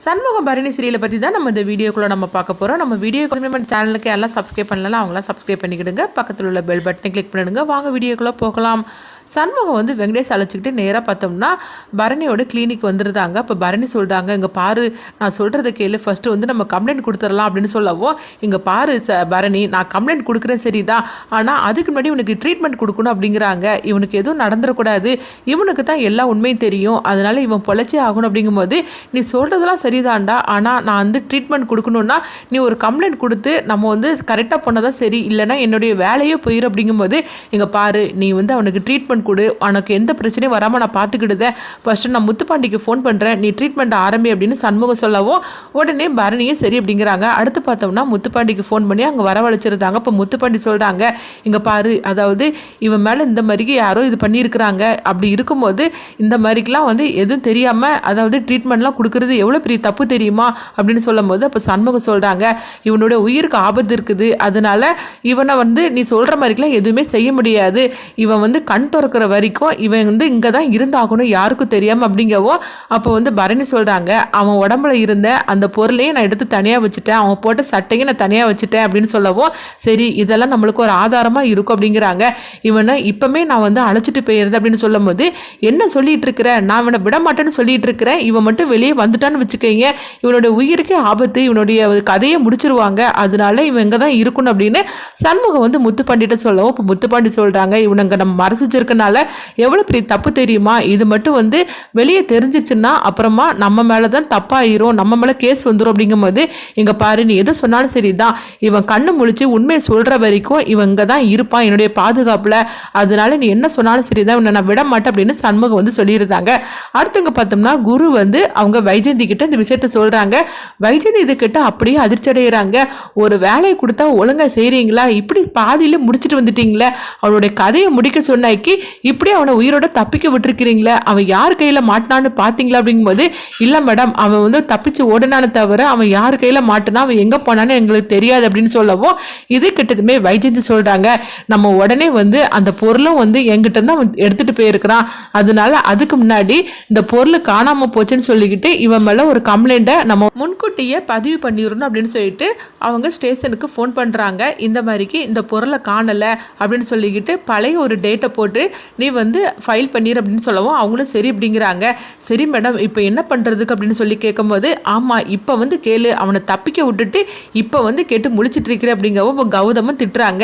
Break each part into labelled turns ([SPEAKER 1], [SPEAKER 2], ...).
[SPEAKER 1] சண்முகம் பரணி சீரியலை பற்றி தான் நம்ம இந்த வீடியோக்குள்ளே நம்ம பார்க்க போகிறோம். நம்ம வீடியோ சேனலுக்கு எல்லாம் சப்ஸ்கிரைப் பண்ணலாம், அவங்களாம் சப்ஸ்கிரைப் பண்ணிக்கிடுங்க. பக்கத்தில் உள்ள பெல் பட்டனை கிளிக் பண்ணிடுங்க. வாங்க வீடியோக்குள்ளே போகலாம். சண்முகம் வந்து வெங்கடேஷ் அழைச்சிக்கிட்டு நேராக பார்த்தோம்னா பரணியோட கிளினிக் வந்துருந்தாங்க. அப்போ பரணி சொல்கிறாங்க, இங்கே பாரு, நான் சொல்கிறத கேளு, ஃபஸ்ட்டு வந்து நம்ம கம்ப்ளைண்ட் கொடுத்துடலாம் அப்படின்னு சொல்லவும், இங்கே பாரு பரணி, நான் கம்ப்ளைண்ட் கொடுக்குறேன் சரிதான், ஆனால் அதுக்கு முன்னாடி இவனுக்கு ட்ரீட்மெண்ட் கொடுக்கணும் அப்படிங்கிறாங்க. இவனுக்கு எதுவும் நடந்துடக்கூடாது, இவனுக்கு தான் எல்லா உண்மையும் தெரியும், அதனால் இவன் பொழைச்சே ஆகணும். அப்படிங்கும்போது நீ சொல்கிறதெல்லாம் சரிதான்டா, ஆனால் நான் வந்து ட்ரீட்மெண்ட் கொடுக்கணுன்னா நீ ஒரு கம்ப்ளைண்ட் கொடுத்து நம்ம வந்து கரெக்டாக பண்ணதான் சரி, இல்லைனா என்னுடைய வேலையே போயிடும். அப்படிங்கும்போது இங்கே பாரு, நீ வந்து அவனுக்கு ட்ரீட்மெண்ட் கொடு, உனக்கு எந்த பிரச்சனையும் வராமல் நான் பார்த்துக்கிடுதேன், ஃபஸ்ட்டு நான் முத்துப்பாண்டிக்கு ஃபோன் பண்ணுறேன், நீ ட்ரீட்மெண்ட் ஆரம்பி அப்படின்னு சண்முகம் சொல்லவும் உடனே பரணியும் சரி அப்படிங்கிறாங்க. அடுத்து பார்த்தோம்னா முத்துப்பாண்டிக்கு ஃபோன் பண்ணி அங்கே வரவழைச்சிருந்தாங்க. இப்போ முத்துப்பாண்டி சொல்கிறாங்க, இங்கே பாரு, அதாவது இவன் மேலே இந்த மாதிரிக்கு யாரோ இது பண்ணியிருக்கிறாங்க, அப்படி இருக்கும்போது இந்த மாதிரிக்கெலாம் வந்து எதுவும் தெரியாமல் அதாவது ட்ரீட்மெண்ட்லாம் கொடுக்குறது எவ்வளோ பெரிய தப்பு தெரியுமா அப்படின்னு சொல்லும் போது அப்போ சண்முகம் சொல்கிறாங்க, இவனோட உயிருக்கு ஆபத்து இருக்குது, அதனால இவனை வந்து நீ சொல்கிற மாதிரிக்கெலாம் எதுவுமே செய்ய முடியாது, இவன் வந்து கண் திறக்கிற வரைக்கும் இவன் வந்து இங்கே தான் இருந்தாகணும், யாருக்கும் தெரியாமல். அப்படிங்கவும் அப்போ வந்து பரணி சொல்கிறாங்க, அவன் உடம்புல இருந்த அந்த பொருளையும் நான் எடுத்து தனியாக வச்சுட்டேன், அவன் போட்ட சட்டையும் நான் தனியாக வச்சுட்டேன் அப்படின்னு சொல்லவும் சரி, இதெல்லாம் நம்மளுக்கு ஒரு ஆதாரமாக இருக்கும் அப்படிங்கிறாங்க. இவனை இப்போமே நான் வந்து அழைச்சிட்டு போயிருது அப்படின்னு சொல்லும் போது, என்ன சொல்லிட்டு இருக்கிற, நான் இவனை விட மாட்டேன்னு சொல்லிட்டு இருக்கிறேன், இவன் மட்டும் வெளியே வந்துட்டான்னு வச்சுக்கோங்க, இவனுடைய உயிருக்கே ஆபத்து, இவனுடைய கதையை முடிச்சிருவாங்க, அதனால இவன் இங்கே தான் இருக்கணும் அப்படின்னு சண்முகம் வந்து முத்துப்பாண்டிட்ட சொல்லவும் இப்போ முத்துப்பாண்டி சொல்கிறாங்க, இவனுங்க நம்ம மறைச்சு வச்சிருக்கனால எவ்வளோ பெரிய தப்பு தெரியுமா, இது மட்டும் வந்து வெளியே தெரிஞ்சிச்சுன்னா அப்புறமா நம்ம மேலே தான் தப்பாயிரும், நம்ம மேலே கேஸ் வந்துடும். அப்படிங்கும்போது இங்கே பாரு, நீ எது சொன்னாலும் சரி தான், இவன் கண்ணு முழிச்சு உண்மையை சொல்கிற வரைக்கும் இவன் இங்கே தான் இருப்பான் என்னுடைய பாதுகாப்பில், அதனால நீ என்ன சொன்னாலும் சரி தான், இவனை நான் விட மாட்டேன் அப்படின்னு சண்முகம் வந்து சொல்லியிருந்தாங்க. அடுத்தவங்க பார்த்தோம்னா குரு வந்து அவங்க வைஜெயந்தி கிட்ட இந்த விஷயத்த சொல்கிறாங்க. வைஜெயந்தி இது கிட்ட அப்படியே அதிர்ச்சி அடைகிறாங்க, ஒரு வேலையை கொடுத்தா ஒழுங்காக செய்கிறீங்களா, இப்படி பாதியில முடிச்சுட்டு வந்துட்டீங்களே, அவனுடைய கதையை முடிக்க சொன்னாக்கி இப்படி அவனை உயிரோட தப்பிக்க விட்டுருக்கிறீங்களே, அவன் யார் கையில் மாட்டினான்னு பார்த்தீங்களா அப்படிங்கும்போது, இல்லை மேடம், அவன் வந்து தப்பிச்சு ஓடினான்னு தவிர அவன் யார் கையில் மாட்டினா அவன் எங்கே போனான்னு எங்களுக்கு தெரியாது அப்படின்னு சொல்லவும் இது கிட்டதுமே வைஜெயந்தி சொல்கிறாங்க, நம்ம உடனே வந்து அந்த பொருளும் வந்து எங்கிட்ட தான் அவன் எடுத்துகிட்டு போயிருக்கிறான், அதனால அதுக்கு முன்னாடி இந்த பொருள் காணாமல் போச்சுன்னு சொல்லிக்கிட்டு இவன் மேலே ஒரு கம்ப்ளைண்ட்டை நம்ம முன்கூட்டியே பதிவு பண்ணிடணும் அப்படின்னு சொல்லிட்டு அவங்க ஸ்டேஷனுக்கு ஃபோன் பண்ணுறாங்க. இந்த மாதிரிக்கு இந்த பொருளை காணலை அப்படின்னு சொல்லிக்கிட்டு பழைய ஒரு டேட்டை போட்டு நீ வந்து ஃபைல் பண்ணிடு அப்படின்னு சொல்லவும் அவங்களும் சரி அப்படிங்கிறாங்க. சரி மேடம், இப்போ என்ன பண்ணுறதுக்கு அப்படின்னு சொல்லி கேட்கும்போது, ஆமாம் இப்போ வந்து கேளு, அவனை தப்பிக்க விட்டுட்டு இப்போ வந்து கேட்டு முழிச்சிட்டு இருக்கிற அப்படிங்கவும் இப்போ கௌதமும் திட்டுறாங்க,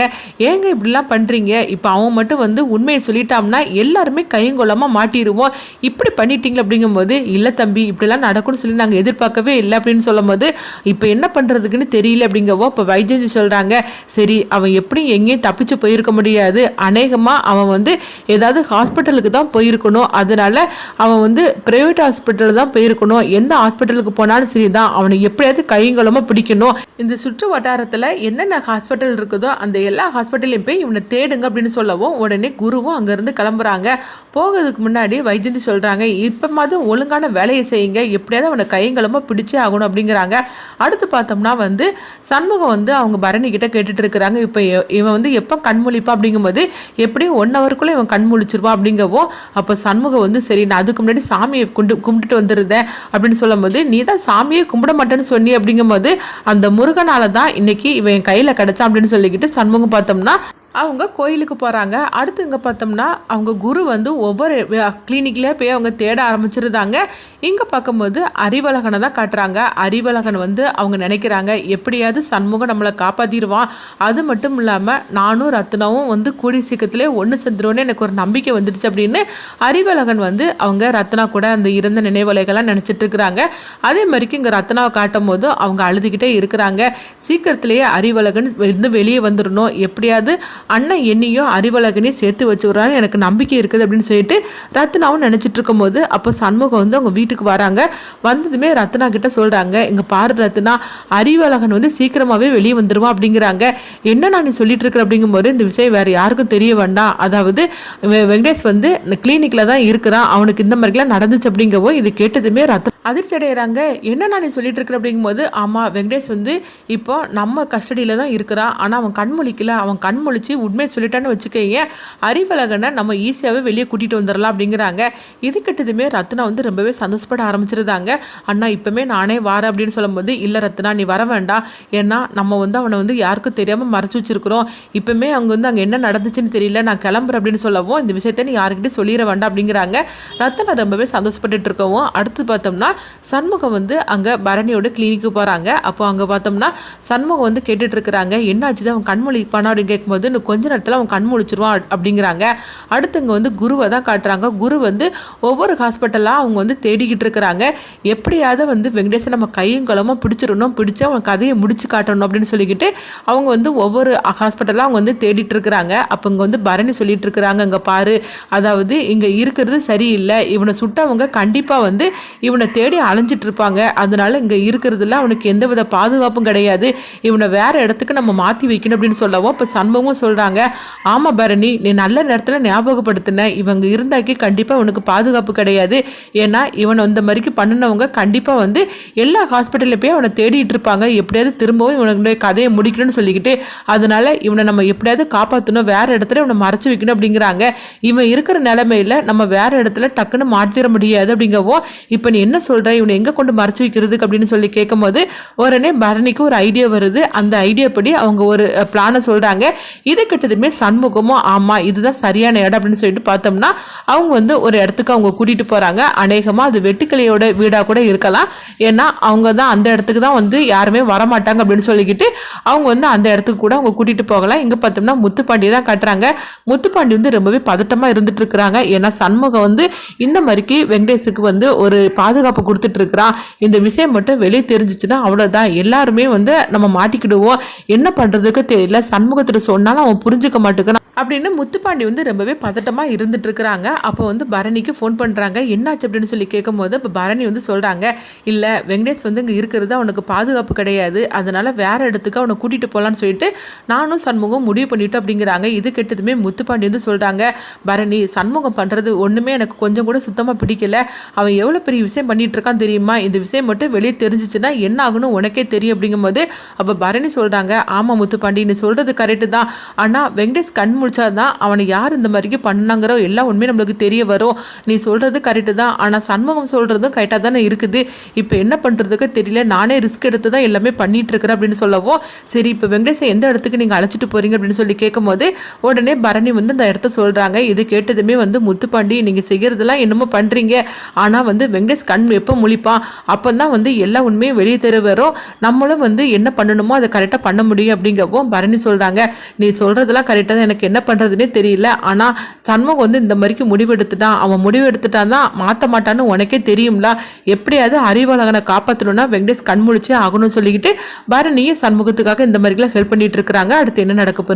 [SPEAKER 1] ஏங்க இப்படிலாம் பண்ணுறீங்க, இப்போ அவன் மட்டும் வந்து உண்மையை சொல்லிட்டான்னா எல்லாருமே கையங்கொள்ளாமல் மாட்டிடுவோம், இப்படி பண்ணிட்டீங்களா அப்படிங்கும்போது, இல்லை தம்பி, இப்படிலாம் நடக்கும்னு சொல்லி நாங்கள் எதிர்பார்க்கவே இல்லை அப்படின்னு சொல்லும் போது இப்போ என்ன பண்ணுறதுக்குன்னு தெரியல அப்படிங்கவோ இப்போ வைஜெயந்தி சொல்கிறாங்க, சரி அவன் எப்படியும் எங்கேயும் தப்பிச்சு போயிருக்க முடியாது, அநேகமாக அவன் வந்து ஏதாவது ஹாஸ்பிட்டலுக்கு தான் போயிருக்கணும், அதனால அவன் வந்து பிரைவேட் ஹாஸ்பிட்டல் தான் போயிருக்கணும், எந்த ஹாஸ்பிட்டலுக்கு போனாலும் சரி தான் அவனை எப்படியாவது கையங்கலமாக பிடிக்கணும், இந்த சுற்று வட்டாரத்தில் என்னென்ன ஹாஸ்பிட்டல் இருக்குதோ அந்த எல்லா ஹாஸ்பிட்டலையும் போய் இவனை தேடுங்க அப்படின்னு சொல்லவும் உடனே குருவும் அங்கேருந்து கிளம்புறாங்க. போகிறதுக்கு முன்னாடி வைஜெயந்தி சொல்கிறாங்க, இப்போ மாதிரி ஒழுங்கான வேலையை செய்யுங்க, எப்படியாவது அவனை கையங்கலமாக பிடிச்சே ஆகணும் அப்படிங்கிறாங்க. அடுத்து பார்த்தோம்னா வந்து சண்முகம் வந்து அவங்க பரணி கிட்ட கேட்டுட்டு இருக்கிறாங்க, இப்போ இவன் வந்து எப்போ கண்மொழிப்பா அப்படிங்கும்போது எப்படியும் 1 ஹவருக்குள்ளே இவன் கண் முழிச்சிருவான் அப்படிங்கவும் அப்போ சண்முகம் வந்து சரி, நான் அதுக்கு முன்னாடி சாமியை கும்பிட்டுட்டு வந்துருந்தேன் அப்படின்னு சொல்லும் போது, நீ தான் சாமியே கும்பிட மாட்டேன்னு சொன்னி அப்படிங்கும்போது அந்த முருகனால தான் இன்னைக்கு இவன் கையில் கிடச்சான் அப்படின்னு சொல்லிக்கிட்டு சண்முகம் பார்த்தோம்னா அவங்க கோயிலுக்கு போகிறாங்க. அடுத்து இங்கே பார்த்தோம்னா அவங்க குரு வந்து ஒவ்வொரு கிளினிக்லேயே போய் அவங்க தேட ஆரம்பிச்சிருந்தாங்க. இங்கே பார்க்கும்போது அறிவழகனை தான் காட்டுறாங்க. அறிவழகன் வந்து அவங்க நினைக்கிறாங்க, எப்படியாவது சண்முகம் நம்மளை காப்பாற்றிடுவான், அது மட்டும் இல்லாமல் நானும் ரத்னாவும் வந்து கூடி சீக்கிரத்திலே ஒன்று சேர்ந்துருவோன்னு எனக்கு ஒரு நம்பிக்கை வந்துடுச்சு அப்படின்னு அறிவழகன் வந்து அவங்க ரத்னா கூட அந்த இறந்த நினைவலைகள்லாம் நினச்சிட்டு இருக்கிறாங்க. அதே மாதிரிக்கு இங்கே ரத்னாவை காட்டும் போது அவங்க அழுதுகிட்டே இருக்கிறாங்க, சீக்கிரத்திலேயே அறிவழகன் இருந்து வெளியே வந்துடணும், எப்படியாவது அண்ணன் என்னையும் அறிவழகனையும் சேர்த்து வச்சுக்கிறான்னு எனக்கு நம்பிக்கை இருக்குது அப்படின்னு சொல்லிட்டு ரத்னாவும் நினச்சிட்டு இருக்கும்போது அப்போ சண்முகம் வந்து அவங்க வீட்டுக்கு வராங்க. வந்ததுமே ரத்னா கிட்ட சொல்கிறாங்க, இங்கே பாரு ரத்னா, அறிவழகன் வந்து சீக்கிரமாகவே வெளியே வந்துடுவான் அப்படிங்கிறாங்க. என்ன நான் நீ சொல்லிட்டு இருக்கிற அப்படிங்கும்போது, இந்த விஷயம் வேறு யாருக்கும் தெரிய வேண்டாம், அதாவது வெங்கடேஷ் வந்து கிளினிக்கில் தான் இருக்கிறான், அவனுக்கு இந்த மாதிரிலாம் நடந்துச்சு அப்படிங்கவோ இது கேட்டதுமே அதிர்ச்சி அடைகிறாங்க. என்னண்ணா நீ சொல்லிட்டு இருக்கிற அப்படிங்கும்போது, ஆமாம் வெங்கடேஷ் வந்து இப்போ நம்ம கஸ்டடியில் தான் இருக்கிறான். ஆனால் அவன் கண் முழிக்கல. அவன் கண் முழிச்சு உண்மையை சொல்லிட்டான்னு வச்சுக்கேன், அறிவழகனை நம்ம ஈஸியாகவே வெளியே கூட்டிகிட்டு வந்துடலாம் அப்படிங்கிறாங்க. இது கிட்டதுமே ரத்னா வந்து ரொம்பவே சந்தோஷப்பட ஆரம்பிச்சிருந்தாங்க. அண்ணா இப்போமே நானே வரேன் அப்படின்னு சொல்லும்போது, இல்லை ரத்னா நீ வர வேண்டாம், ஏன்னா நம்ம வந்து அவனை வந்து யாருக்கும் தெரியாமல் மறைச்சி வச்சிருக்கிறோம். இப்போமே அவங்க வந்து அங்கே என்ன நடந்துச்சுன்னு தெரியல, நான் கிளம்புறேன் அப்படின்னு சொல்லவும், இந்த விஷயத்தை நீ யாருக்கிட்டே சொல்லிட வேண்டாம் அப்படிங்கிறாங்க. ரத்னா ரொம்பவே சந்தோஷப்பட்டு இருக்கவும், அடுத்து பார்த்தோம்னா சண்முகம் வந்து அங்கே பரணியோட கிளினிக்கு போகிறாங்க. அப்போ அங்கே பார்த்தோம்னா சண்முகம் வந்து கேட்டுட்டு இருக்கிறாங்க, என்னாச்சு அவன் கண்மொழிப்பானா அப்படின்னு கேட்கும்போது, இன்னும் கொஞ்ச நேரத்தில் அவன் கண்மொழிச்சிருவான் அப்படிங்கிறாங்க. அடுத்து இங்கே வந்து குருவை தான் காட்டுறாங்க. குரு வந்து ஒவ்வொரு ஹாஸ்பிட்டலாக அவங்க வந்து தேடிக்கிட்டு இருக்கிறாங்க. எப்படியாவது வந்து வெங்கடேசன் நம்ம கையும் களமாக பிடிச்சிடணும், பிடிச்சி அவன் கதையை முடிச்சு காட்டணும் அப்படின்னு சொல்லிக்கிட்டு அவங்க வந்து ஒவ்வொரு ஹாஸ்பிட்டலாக அவங்க வந்து தேடிட்டு இருக்கிறாங்க. அப்போ இங்கே வந்து பரணி சொல்லிட்டு இருக்கிறாங்க, இங்கே பாரு, அதாவது இங்கே இருக்கிறது சரியில்லை, இவனை சுட்டவங்க கண்டிப்பாக வந்து இவனை தேடி அலைஞ்சிட்டு இருப்பாங்க, அதனால இங்கே இருக்கிறதுல அவனுக்கு எந்தவித பாதுகாப்பும் கிடையாது, இவனை வேற இடத்துக்கு நம்ம மாற்றி வைக்கணும் அப்படின்னு சொல்லவும், இப்போ சண்முகம் சொல்கிறாங்க, ஆமாம் பரணி நீ நல்ல நேரத்தில் ஞாபகப்படுத்தின, இவங்க இருந்தாக்கி கண்டிப்பாக இவனுக்கு பாதுகாப்பு கிடையாது, ஏன்னா இவனை இந்த மாதிரிக்கு பண்ணினவங்க கண்டிப்பாக வந்து எல்லா ஹாஸ்பிட்டலில் போய் அவனை தேடிட்டு இருப்பாங்க, எப்படியாவது திரும்பவும் இவனுடைய கதையை முடிக்கணும்னு சொல்லிக்கிட்டு, அதனால இவனை நம்ம எப்படியாவது காப்பாற்றணும், வேற இடத்துல இவனை மறைச்சு வைக்கணும் அப்படிங்கிறாங்க. இவன் இருக்கிற நிலைமையில நம்ம வேற இடத்துல டக்குன்னு மாற்றிட முடியாது அப்படிங்கவோ, இப்போ நீ என்ன சொல்ற, இவனை எங்கே கொண்டு மறைச்சு வைக்கிறதுக்கு அப்படின்னு சொல்லி கேட்கும்போது உடனே பரணிக்கு ஒரு ஐடியா வருது. அந்த ஐடியா படி அவங்க ஒரு பிளானை சொல்கிறாங்க. இது கிட்டதுமே சண்முகமும் ஆமாம் இதுதான் சரியான இடம் அப்படின்னு சொல்லிட்டு பார்த்தோம்னா அவங்க வந்து ஒரு இடத்துக்கு அவங்க கூட்டிகிட்டு போகிறாங்க. அநேகமாக அது வெட்டுக்கிளியோட வீடாக கூட இருக்கலாம், ஏன்னா அவங்க தான் அந்த இடத்துக்கு தான் வந்து யாருமே வரமாட்டாங்க அப்படின்னு சொல்லிக்கிட்டு அவங்க வந்து அந்த இடத்துக்கு கூட அவங்க கூட்டிகிட்டு போகலாம். இங்கே பார்த்தோம்னா முத்துப்பாண்டி தான் கட்டுறாங்க. முத்துப்பாண்டி வந்து ரொம்பவே பதட்டமாக இருந்துட்டு இருக்கிறாங்க. ஏன்னா சண்முகம் வந்து இந்த மாதிரிக்கு வெங்கடேஷுக்கு வந்து ஒரு பாதுகாப்பு கொடுத்துட்டு இருக்கிறான், இந்த விஷயம் மட்டும் வெளியே தெரிஞ்சிச்சுன்னா அவ்வளோதான், எல்லாருமே வந்து நம்ம மாட்டிக்கிடுவோம், என்ன பண்ணுறதுக்கு தெரியல, சண்முகத்தில் சொன்னாலும் அவன் புரிஞ்சுக்க மாட்டேங்கிறான் அப்படின்னு முத்துப்பாண்டி வந்து ரொம்பவே பதட்டமாக இருந்துட்டு இருக்கிறாங்க. அப்போ வந்து பரணிக்கு ஃபோன் பண்ணுறாங்க, என்னாச்சு அப்படின்னு சொல்லி கேட்கும்போது இப்போ பரணி வந்து சொல்கிறாங்க, இல்லை வெங்கடேஷ் வந்து இங்கே இருக்கிறது அவனுக்கு பாதுகாப்பு கிடையாது, அதனால் வேற இடத்துக்கு அவனை கூட்டிகிட்டு போகலான்னு சொல்லிட்டு நானும் சண்முகம் முடிவு பண்ணிட்டோம் அப்படிங்கிறாங்க. இது கெட்டதுமே முத்துப்பாண்டி வந்து சொல்கிறாங்க, பரணி சண்முகம் பண்ணுறது ஒன்றுமே எனக்கு கொஞ்சம் கூட சுத்தமாக பிடிக்கல, அவன் எவ்வளோ பெரிய விஷயம் பண்ணிட்டு இருக்கான் தெரியுமா, இந்த விஷயம் மட்டும் வெளியே தெரிஞ்சிச்சுன்னா என்ன ஆகணும் உனக்கே தெரியும் அப்படிங்கும்போது அப்போ பரணி சொல்கிறாங்க, ஆமாம் முத்துப்பாண்டி நீ சொல்கிறது கரெக்டு தான், ஆனால் வெங்கடேஷ் கண் முடிச்சாதான் அவனை யார் இந்த மாதிரிக்கு பண்ணாங்கிற எல்லா உண்மையும் நம்மளுக்கு தெரிய வரும், நீ சொல்கிறது கரெக்டு தான், ஆனால் சண்முகம் சொல்கிறதும் கரெக்டாக தானே இருக்குது, இப்போ என்ன பண்ணுறதுக்கு தெரியல, நானே ரிஸ்க் எடுத்து தான் எல்லாமே பண்ணிட்டு இருக்கிறேன் அப்படின்னு சொல்லவும், சரி இப்போ வெங்கடேஷை எந்த இடத்துக்கு நீங்கள் அழைச்சிட்டு போகிறீங்க அப்படின்னு சொல்லி கேட்கும்போது உடனே பரணி வந்து அந்த இடத்த சொல்கிறாங்க. இது கேட்டதுமே வந்து முத்துப்பாண்டி நீங்கள் செய்கிறதெல்லாம் என்னமோ பண்ணுறீங்க, ஆனால் வந்து வெங்கடேஷ் கண் எப்போ முழிப்பான் அப்போ தான் வந்து எல்லா உண்மையும் வெளியே தெரிய வரும், நம்மளும் வந்து என்ன பண்ணணுமோ அதை கரெக்டாக பண்ண முடியும் அப்படிங்கவும் பரணி சொல்கிறாங்க, நீ சொல்கிறதெல்லாம் கரெக்டாக தான், எனக்கு என்ன பண்ணுறதுனே தெரியல, ஆனால் சண்முகம் வந்து இந்த மாதிரிக்கு முடிவெடுத்துட்டான், அவன் முடிவெடுத்துட்டான் தான் மாற்ற மாட்டான்னு உனக்கே தெரியும்ல, எப்படியாவது அறிவாளகனை காப்பாற்றணும்னா வெங்கடேஷ் கண் முழிச்சே ஆகணும்னு சொல்லிக்கிட்டு பரணியும் சண்முகத்துக்காக இந்த மாதிரிலாம் ஹெல்ப் பண்ணிட்டு இருக்கிறாங்க. அடுத்து என்ன நடக்க